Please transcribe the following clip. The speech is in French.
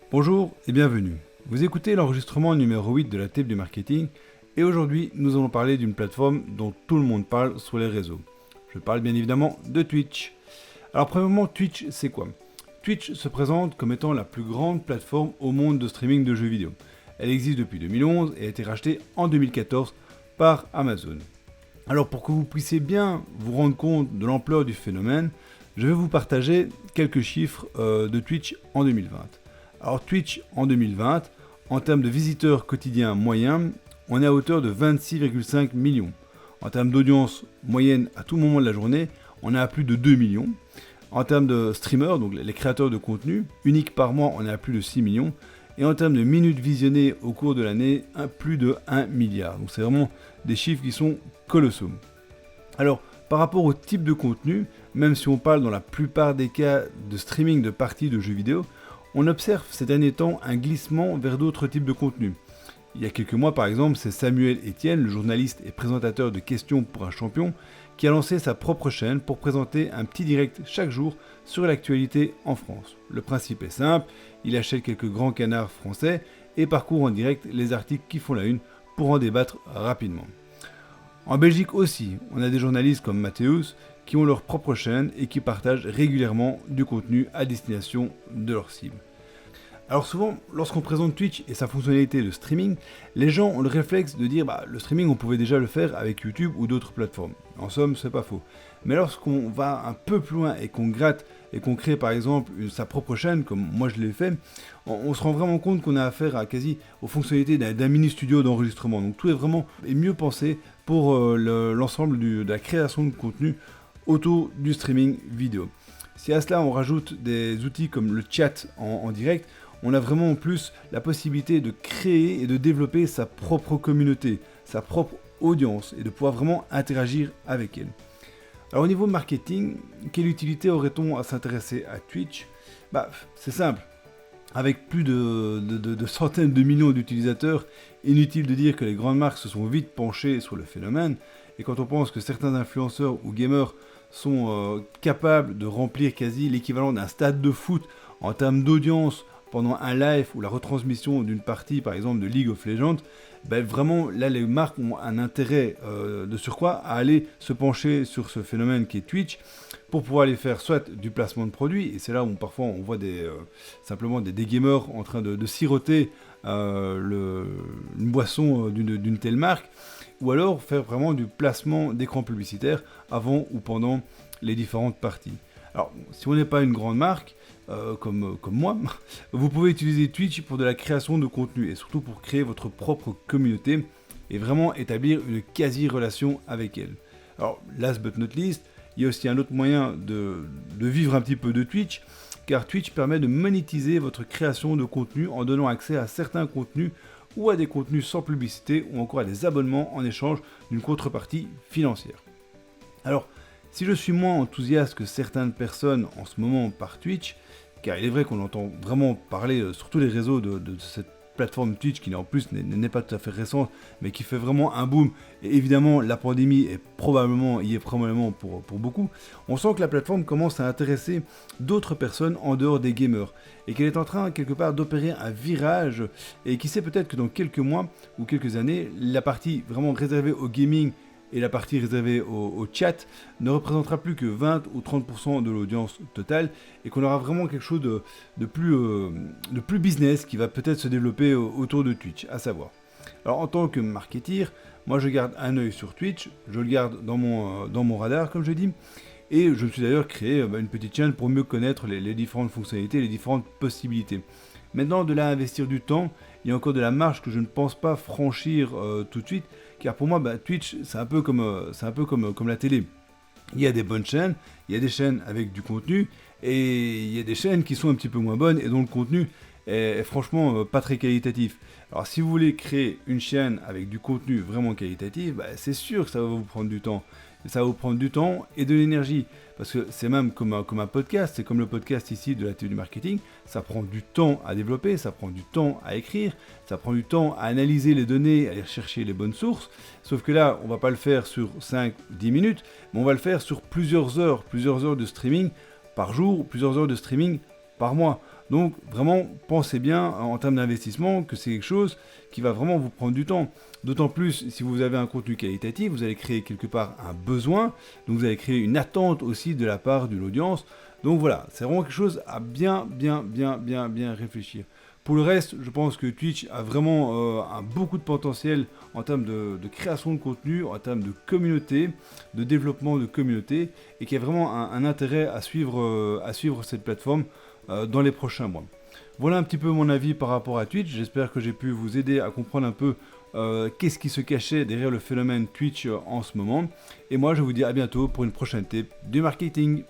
Bonjour et bienvenue. Vous écoutez l'enregistrement numéro 8 de la table du marketing et aujourd'hui nous allons parler d'une plateforme dont tout le monde parle sur les réseaux. Je parle bien évidemment de Twitch. Alors premièrement, Twitch c'est quoi? Twitch se présente comme étant la plus grande plateforme au monde de streaming de jeux vidéo. Elle existe depuis 2011 et a été rachetée en 2014 par Amazon. Alors pour que vous puissiez bien vous rendre compte de l'ampleur du phénomène, je vais vous partager quelques chiffres de Twitch en 2020. Alors Twitch en 2020, en termes de visiteurs quotidiens moyens, on est à hauteur de 26,5 millions. En termes d'audience moyenne à tout moment de la journée, on est à plus de 2 millions. En termes de streamers, donc les créateurs de contenu, uniques par mois, on est à plus de 6 millions. Et en termes de minutes visionnées au cours de l'année, plus de 1 milliard. Donc c'est vraiment des chiffres qui sont colossaux. Alors, par rapport au type de contenu, même si on parle dans la plupart des cas de streaming de parties de jeux vidéo, on observe ces derniers temps un glissement vers d'autres types de contenus. Il y a quelques mois par exemple, c'est Samuel Etienne, le journaliste et présentateur de Questions pour un champion, qui a lancé sa propre chaîne pour présenter un petit direct chaque jour sur l'actualité en France. Le principe est simple, il achète quelques grands canards français et parcourt en direct les articles qui font la une pour en débattre rapidement. En Belgique aussi, on a des journalistes comme Mathéus qui ont leur propre chaîne et qui partagent régulièrement du contenu à destination de leur cible. Alors souvent, lorsqu'on présente Twitch et sa fonctionnalité de streaming, les gens ont le réflexe de dire le streaming on pouvait déjà le faire avec YouTube ou d'autres plateformes. En somme, c'est pas faux. Mais lorsqu'on va un peu plus loin et qu'on gratte et qu'on crée par exemple sa propre chaîne, comme moi je l'ai fait, on se rend vraiment compte qu'on a affaire à quasi aux fonctionnalités d'un mini studio d'enregistrement. Donc tout est mieux pensé pour l'ensemble de la création de contenu autour du streaming vidéo. Si à cela on rajoute des outils comme le chat en direct, on a vraiment en plus la possibilité de créer et de développer sa propre communauté, sa propre audience et de pouvoir vraiment interagir avec elle. Alors au niveau marketing, quelle utilité aurait-on à s'intéresser à Twitch? C'est simple. Avec plus de centaines de millions d'utilisateurs, inutile de dire que les grandes marques se sont vite penchées sur le phénomène. Et quand on pense que certains influenceurs ou gamers sont capables de remplir quasi l'équivalent d'un stade de foot en termes d'audience pendant un live ou la retransmission d'une partie par exemple de League of Legends, vraiment là les marques ont un intérêt de surcroît à aller se pencher sur ce phénomène qui est Twitch pour pouvoir aller faire soit du placement de produits, et c'est là où parfois on voit simplement des gamers en train de siroter une boisson d'une telle marque, ou alors faire vraiment du placement d'écran publicitaire avant ou pendant les différentes parties. Alors, si on n'est pas une grande marque, comme moi, vous pouvez utiliser Twitch pour de la création de contenu et surtout pour créer votre propre communauté et vraiment établir une quasi-relation avec elle. Alors, last but not least, il y a aussi un autre moyen de vivre un petit peu de Twitch, car Twitch permet de monétiser votre création de contenu en donnant accès à certains contenus ou à des contenus sans publicité ou encore à des abonnements en échange d'une contrepartie financière. Alors, si je suis moins enthousiaste que certaines personnes en ce moment par Twitch, car il est vrai qu'on entend vraiment parler sur tous les réseaux de cette plateforme Twitch qui en plus n'est pas tout à fait récente, mais qui fait vraiment un boom, et évidemment la pandémie y est probablement pour beaucoup, on sent que la plateforme commence à intéresser d'autres personnes en dehors des gamers, et qu'elle est en train quelque part d'opérer un virage, et qui sait peut-être que dans quelques mois ou quelques années, la partie vraiment réservée au gaming et la partie réservée au chat ne représentera plus que 20 ou 30% de l'audience totale, et qu'on aura vraiment quelque chose de plus business qui va peut-être se développer autour de Twitch, à savoir. Alors en tant que marketeur, moi je garde un œil sur Twitch, je le garde dans mon radar comme je dis, et je me suis d'ailleurs créé une petite chaîne pour mieux connaître les différentes fonctionnalités, les différentes possibilités. Maintenant, de là à investir du temps, il y a encore de la marge que je ne pense pas franchir tout de suite, car pour moi, Twitch, c'est un peu comme la télé. Il y a des bonnes chaînes, il y a des chaînes avec du contenu, et il y a des chaînes qui sont un petit peu moins bonnes et dont le contenu est franchement pas très qualitatif. Alors si vous voulez créer une chaîne avec du contenu vraiment qualitatif, c'est sûr que ça va vous prendre du temps. Ça va vous prendre du temps et de l'énergie. Parce que c'est même comme un podcast, c'est comme le podcast ici de la télé du marketing, ça prend du temps à développer, ça prend du temps à écrire, ça prend du temps à analyser les données, à aller chercher les bonnes sources. Sauf que là, on va pas le faire sur 5-10 minutes, mais on va le faire sur plusieurs heures de streaming par jour, plusieurs heures de streaming par mois. Donc vraiment, pensez bien en termes d'investissement que c'est quelque chose qui va vraiment vous prendre du temps. D'autant plus si vous avez un contenu qualitatif, vous allez créer quelque part un besoin, donc vous allez créer une attente aussi de la part de l'audience. Donc voilà, c'est vraiment quelque chose à bien réfléchir. Pour le reste, je pense que Twitch a vraiment beaucoup de potentiel en termes de création de contenu, en termes de communauté, de développement de communauté, et qu'il y a vraiment un intérêt à suivre cette plateforme dans les prochains mois. Voilà un petit peu mon avis par rapport à Twitch. J'espère que j'ai pu vous aider à comprendre un peu qu'est-ce qui se cachait derrière le phénomène Twitch en ce moment. Et moi, je vous dis à bientôt pour une prochaine tip du marketing.